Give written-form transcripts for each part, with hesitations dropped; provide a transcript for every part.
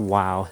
Wow,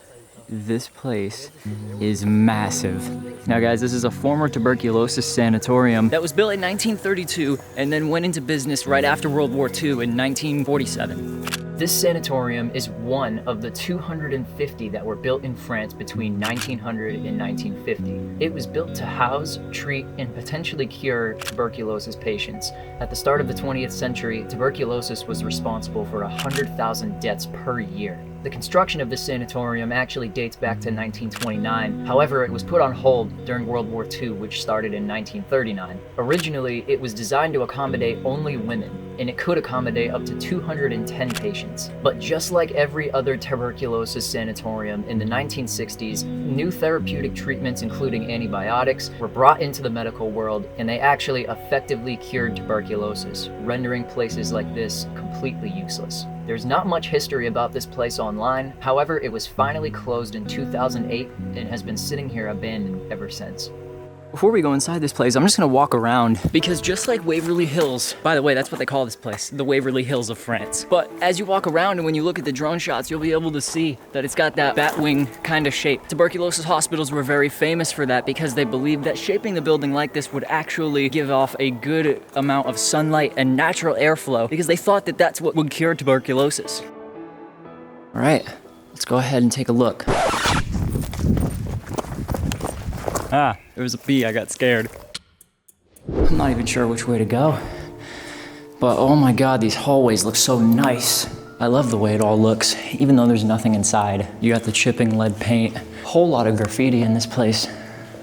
this place is massive. Now guys, this is a former tuberculosis sanatorium that was built in 1932 and then went into business right after World War II in 1947. This sanatorium is one of the 250 that were built in France between 1900 and 1950. It was built to house, treat, and potentially cure tuberculosis patients. At the start of the 20th century, tuberculosis was responsible for 100,000 deaths per year. The construction of this sanatorium actually dates back to 1929. However, it was put on hold during World War II, which started in 1939. Originally, it was designed to accommodate only women, and it could accommodate up to 210 patients. But just like every other tuberculosis sanatorium in the 1960s, new therapeutic treatments, including antibiotics, were brought into the medical world, and they actually effectively cured tuberculosis, rendering places like this completely useless. There's not much history about this place online. However, it was finally closed in 2008 and has been sitting here abandoned ever since. Before we go inside this place, I'm just gonna walk around because just like Waverly Hills, by the way, that's what they call this place, the Waverly Hills of France. But as you walk around and when you look at the drone shots, you'll be able to see that it's got that bat wing kind of shape. Tuberculosis hospitals were very famous for that because they believed that shaping the building like this would actually give off a good amount of sunlight and natural airflow because they thought that that's what would cure tuberculosis. All right, let's go ahead and take a look. Ah, there was a bee, I got scared. I'm not even sure which way to go. But oh my God, these hallways look so nice. I love the way it all looks, even though there's nothing inside. You got the chipping lead paint, whole lot of graffiti in this place.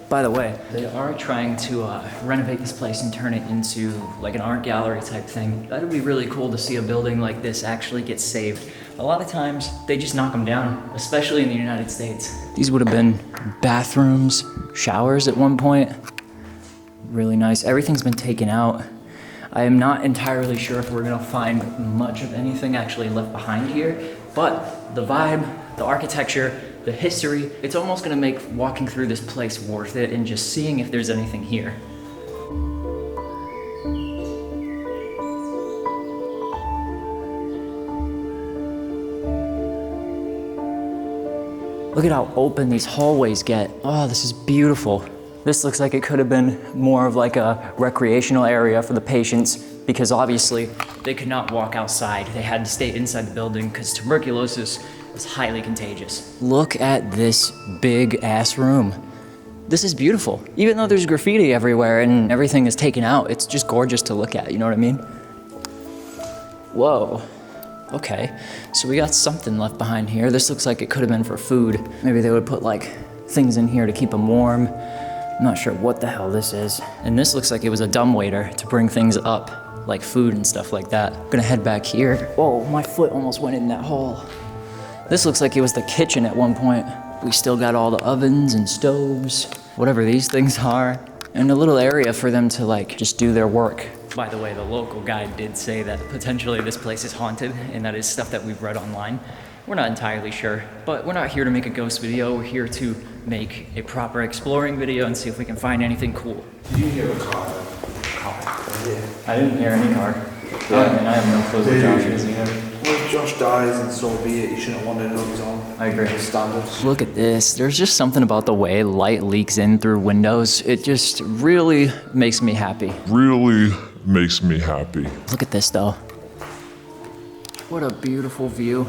By the way, they are trying to renovate this place and turn it into like an art gallery type thing. That would be really cool to see a building like this actually get saved. A lot of times, they just knock them down, especially in the United States. These would have been bathrooms, showers at one point. Really nice. Everything's been taken out. I am not entirely sure if we're gonna find much of anything actually left behind here, but the vibe, the architecture, the history, it's almost gonna make walking through this place worth it and just seeing if there's anything here. Look at how open these hallways get. Oh, this is beautiful. This looks like it could have been more of like a recreational area for the patients because obviously they could not walk outside. They had to stay inside the building because tuberculosis is highly contagious. Look at this big ass room. This is beautiful. Even though there's graffiti everywhere and everything is taken out, it's just gorgeous to look at, you know what I mean? Whoa. Okay, so we got something left behind here. This looks like it could have been for food. Maybe they would put like things in here to keep them warm. I'm not sure what the hell this is. And this looks like it was a dumbwaiter to bring things up, like food and stuff like that. I'm gonna head back here. Whoa, my foot almost went in that hole. This looks like it was the kitchen at one point. We still got all the ovens and stoves, whatever these things are, and a little area for them to like just do their work. By the way, the local guide did say that potentially this place is haunted, and that is stuff that we've read online. We're not entirely sure, but we're not here to make a ghost video. We're here to make a proper exploring video and see if we can find anything cool. Did you hear a car? Yeah. I didn't hear any car. Yeah. I mean, I have no clue what Josh is either. Well, if Josh dies and so be it, he shouldn't have wanted it on his own. I agree. Standards. Look at this. There's just something about the way light leaks in through windows. It just really makes me happy. Makes me happy. Look at this though. What a beautiful view.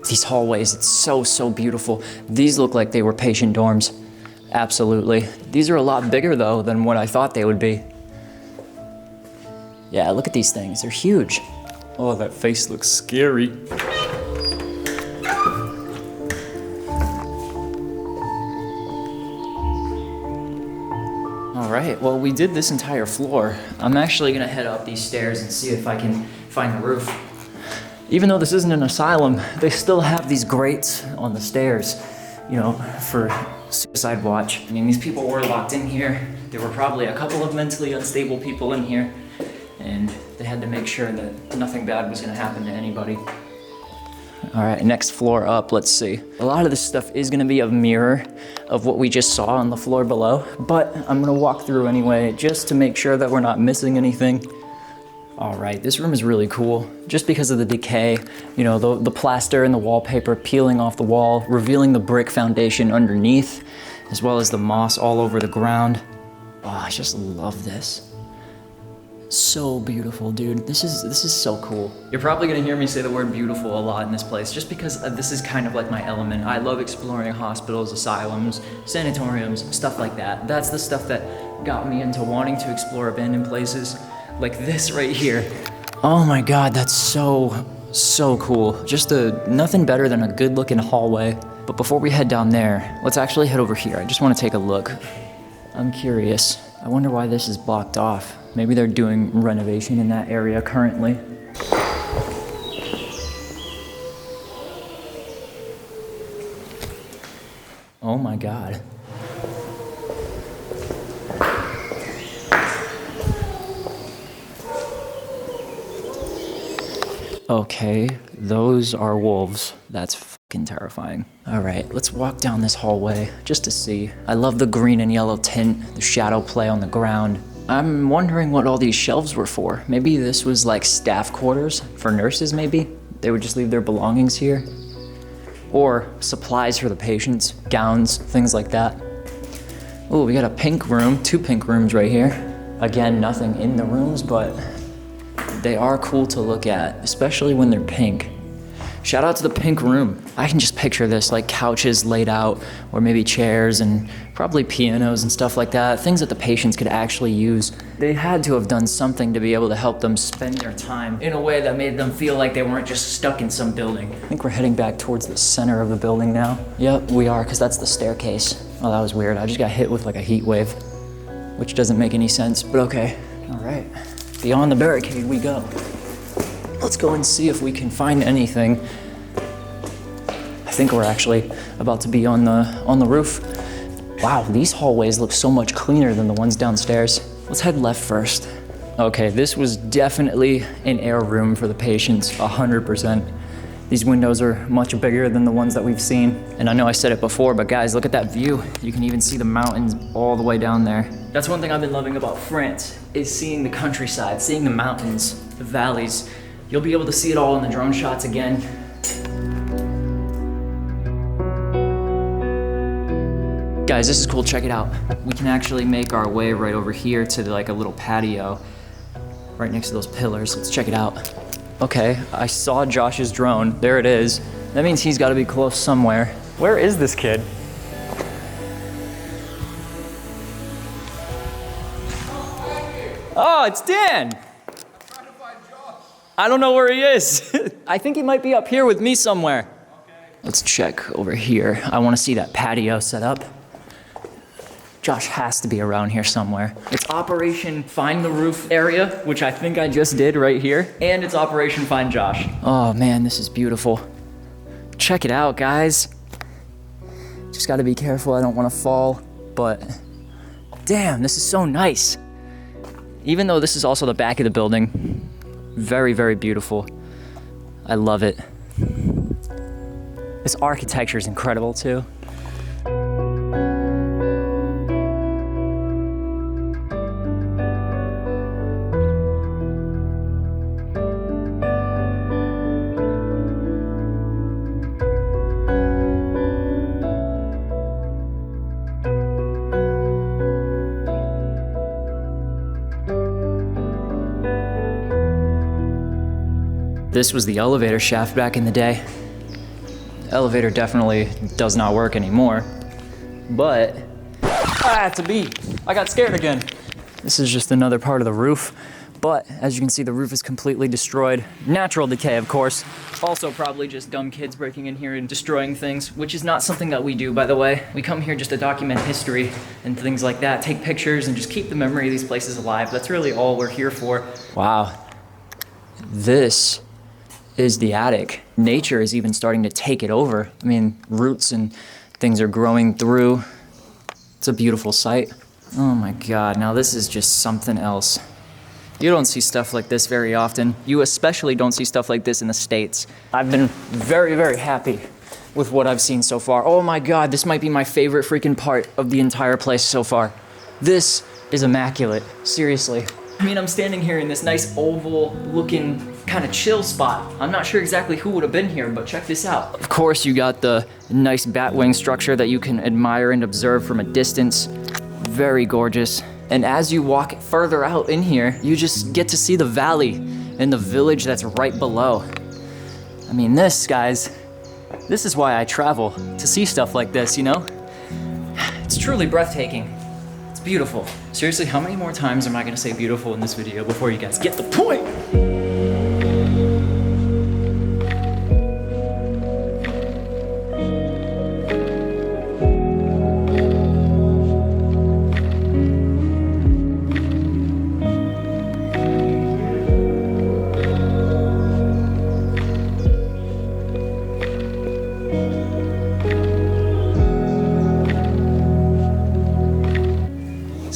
These hallways, it's so beautiful. These look like they were patient dorms. Absolutely. These are a lot bigger though than what I thought they would be. Yeah, look at these things, they're huge. Oh, that face looks scary. All right, well, we did this entire floor. I'm actually gonna head up these stairs and see if I can find the roof. Even though this isn't an asylum, they still have these grates on the stairs, you know, for suicide watch. I mean, these people were locked in here. There were probably a couple of mentally unstable people in here, and they had to make sure that nothing bad was gonna happen to anybody. All right, next floor up, let's see. A lot of this stuff is gonna be a mirror of what we just saw on the floor below, but I'm gonna walk through anyway, just to make sure that we're not missing anything. All right, this room is really cool just because of the decay, you know, the plaster and the wallpaper peeling off the wall, revealing the brick foundation underneath, as well as the moss all over the ground. Oh, I just love this. So beautiful, dude. This is so cool. You're probably gonna hear me say the word beautiful a lot in this place just because this is kind of like my element. I love exploring hospitals, asylums, sanatoriums, stuff like that. That's the stuff that got me into wanting to explore abandoned places like this right here. Oh my God, that's so cool. Just nothing better than a good looking hallway. But before we head down there, let's actually head over here. I just wanna take a look. I'm curious. I wonder why this is blocked off. Maybe they're doing renovation in that area currently. Oh my God. Okay, those are wolves. That's fucking terrifying. All right, let's walk down this hallway just to see. I love the green and yellow tint, the shadow play on the ground. I'm wondering what all these shelves were for. Maybe this was like staff quarters for nurses, maybe? They would just leave their belongings here. Or supplies for the patients, gowns, things like that. Oh, we got a pink room, 2 pink rooms right here. Again, nothing in the rooms, but they are cool to look at, especially when they're pink. Shout out to the pink room. I can just picture this, like couches laid out, or maybe chairs and probably pianos and stuff like that, things that the patients could actually use. They had to have done something to be able to help them spend their time in a way that made them feel like they weren't just stuck in some building. I think we're heading back towards the center of the building now. Yep, we are, because that's the staircase. Oh, that was weird. I just got hit with like a heat wave, which doesn't make any sense, but okay. All right, beyond the barricade we go. Let's go and see if we can find anything. I think we're actually about to be on the roof. Wow, these hallways look so much cleaner than the ones downstairs. Let's head left first. Okay, this was definitely an air room for the patients, 100%. These windows are much bigger than the ones that we've seen. And I know I said it before, but guys, look at that view. You can even see the mountains all the way down there. That's one thing I've been loving about France, is seeing the countryside, seeing the mountains, the valleys. You'll be able to see it all in the drone shots again. Guys, this is cool, check it out. We can actually make our way right over here to like a little patio right next to those pillars. Let's check it out. Okay, I saw Josh's drone. There it is. That means he's gotta be close somewhere. Where is this kid? Oh, it's Dan! I don't know where he is. I think he might be up here with me somewhere. Okay. Let's check over here. I want to see that patio set up. Josh has to be around here somewhere. It's Operation Find the Roof area, which I think I just did right here. And it's Operation Find Josh. Oh man, this is beautiful. Check it out, guys. Just gotta be careful, I don't want to fall, but damn, this is so nice. Even though this is also the back of the building, very, very beautiful. I love it. This architecture is incredible too. This was the elevator shaft back in the day. Elevator definitely does not work anymore, but it's a bee. I got scared again. This is just another part of the roof, but as you can see, the roof is completely destroyed. Natural decay, of course. Also probably just dumb kids breaking in here and destroying things, which is not something that we do, by the way. We come here just to document history and things like that, take pictures and just keep the memory of these places alive. That's really all we're here for. Wow, this is the attic. Nature is even starting to take it over. I mean, roots and things are growing through. It's a beautiful sight. Oh my God, now this is just something else. You don't see stuff like this very often. You especially don't see stuff like this in the States. I've been very, very happy with what I've seen so far. Oh my God, this might be my favorite freaking part of the entire place so far. This is immaculate, seriously. I mean, I'm standing here in this nice oval looking kind of chill spot. I'm not sure exactly who would have been here, but check this out. Of course, you got the nice batwing structure that you can admire and observe from a distance. Very gorgeous. And as you walk further out in here, you just get to see the valley and the village that's right below. I mean, this, guys, this is why I travel, to see stuff like this, you know? It's truly breathtaking. It's beautiful. Seriously, how many more times am I gonna say beautiful in this video before you guys get the point?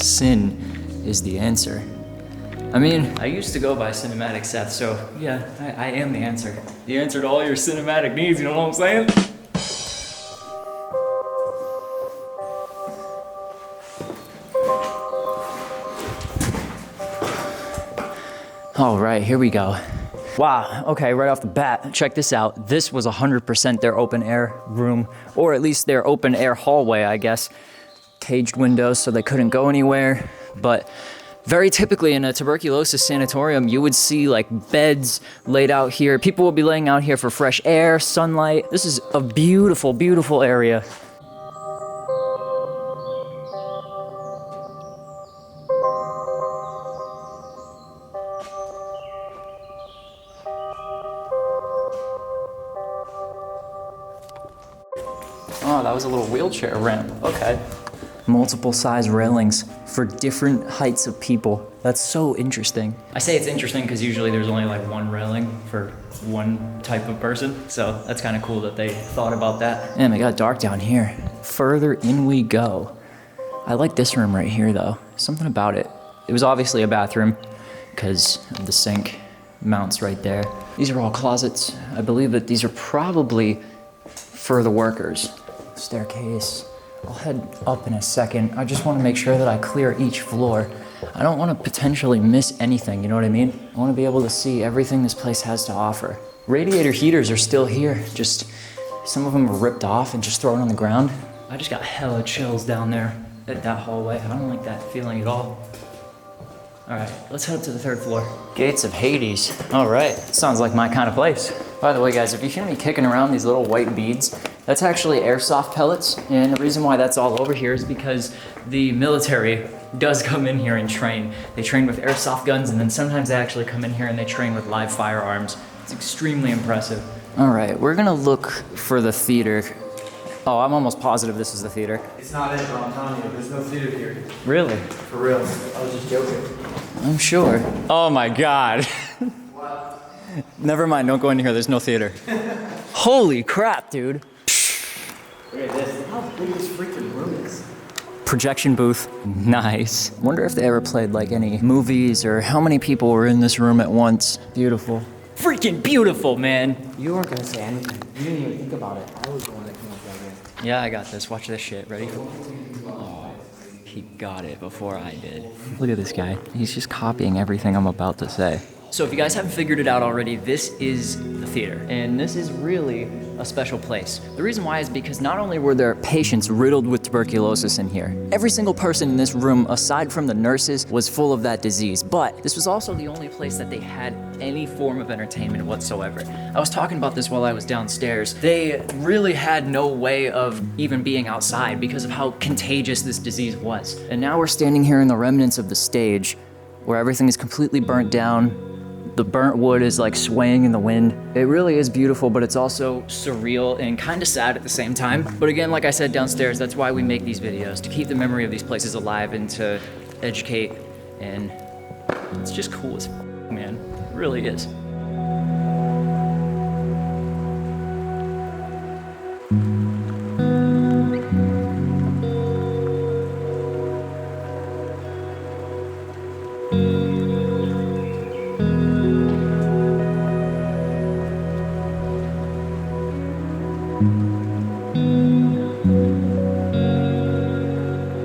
Sin is the answer. I mean, I used to go by cinematic Seth, so yeah, I am the answer. The answer to all your cinematic needs, you know what I'm saying? All right, here we go. Wow, okay, right off the bat, check this out. This was 100% their open air room, or at least their open air hallway, I guess. Caged windows so they couldn't go anywhere, but very typically in a tuberculosis sanatorium, you would see like beds laid out here. People will be laying out here for fresh air, sunlight. This is a beautiful, beautiful area. Oh, that was a little wheelchair ramp, okay. Multiple size railings for different heights of people. That's so interesting. I say it's interesting because usually there's only like one railing for one type of person. So that's kind of cool that they thought about that. Man, it got dark down here. Further in we go. I like this room right here though. Something about it. It was obviously a bathroom because of the sink mounts right there. These are all closets. I believe that these are probably for the workers. Staircase. I'll head up in a second. I just want to make sure that I clear each floor. I don't want to potentially miss anything, you know what I mean? I want to be able to see everything this place has to offer. Radiator heaters are still here, just some of them are ripped off and just thrown on the ground. I just got hella chills down there at that hallway. I don't like that feeling at all. All right, let's head up to the third floor. Gates of Hades. All right, sounds like my kind of place. By the way, guys, if you hear me kicking around these little white beads, that's actually airsoft pellets. And the reason why that's all over here is because the military does come in here and train. They train with airsoft guns, and then sometimes they actually come in here and they train with live firearms. It's extremely impressive. All right, we're gonna look for the theater. Oh, I'm almost positive this is the theater. It's not it, bro. I'm telling you, there's no theater here. Really? For real. I was just joking. I'm sure. Oh my God. What? Never mind, don't go in here, there's no theater. Holy crap, dude. Look at this. Look how big this freaking room is. Projection booth, nice. Wonder if they ever played like any movies or how many people were in this room at once. Beautiful. Freaking beautiful, man. You weren't gonna say anything. You didn't even think about it. I was the one that came up with that. Yeah, I got this. Watch this shit. Ready? Oh, he got it before I did. Look at this guy. He's just copying everything I'm about to say. So if you guys haven't figured it out already, this is the theater. And this is really a special place. The reason why is because not only were there patients riddled with tuberculosis in here, every single person in this room, aside from the nurses, was full of that disease. But this was also the only place that they had any form of entertainment whatsoever. I was talking about this while I was downstairs. They really had no way of even being outside because of how contagious this disease was. And now we're standing here in the remnants of the stage where everything is completely burnt down. The burnt wood is like swaying in the wind. It really is beautiful, but it's also surreal and kind of sad at the same time. But again, like I said downstairs, that's why we make these videos, to keep the memory of these places alive and to educate. And it's just cool as fuck, man. It really is.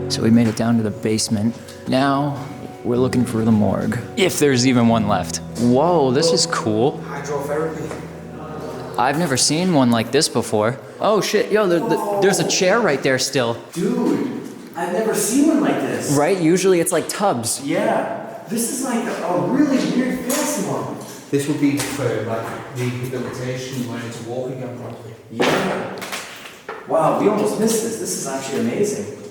So we made it down to the basement. Now we're looking for the morgue. If there's even one left. Whoa, this is cool. Hydrotherapy. I've never seen one like this before. Oh shit, yo, there's a chair right there still. Dude, I've never seen one like this. Right? Usually it's like tubs. Yeah, this is like a really weird fancy one. This would be for like rehabilitation, learning to walk again properly. Yeah. Wow, we almost missed this. This is actually amazing.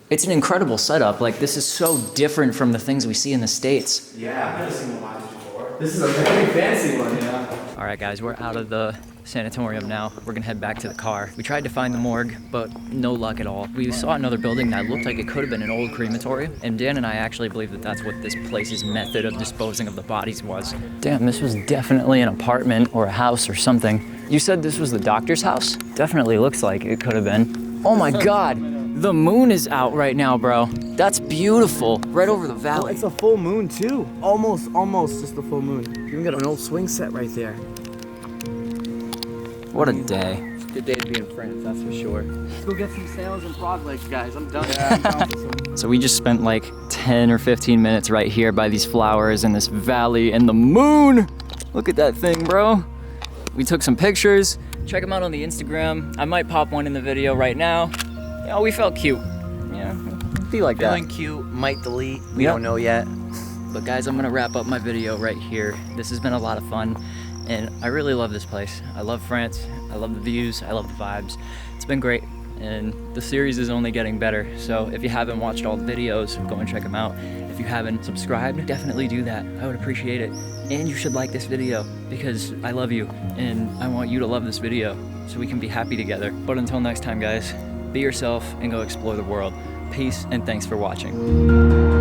It's an incredible setup. Like, this is so different from the things we see in the States. Yeah, I've never seen one like this before. This is a very fancy one, yeah. All right, guys, we're out of the sanatorium now. We're gonna head back to the car. We tried to find the morgue, but no luck at all. We saw another building that looked like it could have been an old crematorium, and Dan and I actually believe that that's what this place's method of disposing of the bodies was. Damn, this was definitely an apartment or a house or something. You said this was the doctor's house? Definitely looks like it could have been. Oh my God, the moon is out right now, bro. That's beautiful, right over the valley. Oh, it's a full moon too. Almost just a full moon. You even got an old swing set right there. What a day. It's a good day to be in France, that's for sure. Let's go get some sales and frog legs, guys. I'm done. Yeah, I'm done with some. So we just spent like 10 or 15 minutes right here by these flowers in this valley and the moon. Look at that thing, bro. We took some pictures. Check them out on the Instagram. I might pop one in the video right now. You know, we felt cute. Yeah, be like that. Feeling cute, might delete. We don't know yet. But guys, I'm gonna wrap up my video right here. This has been a lot of fun, and I really love this place. I love France. I love the views. I love the vibes. It's been great, and the series is only getting better. So if you haven't watched all the videos, go and check them out. If you haven't subscribed, definitely do that. I would appreciate it. And you should like this video because I love you, and I want you to love this video so we can be happy together. But until next time, guys, be yourself and go explore the world. Peace, and thanks for watching.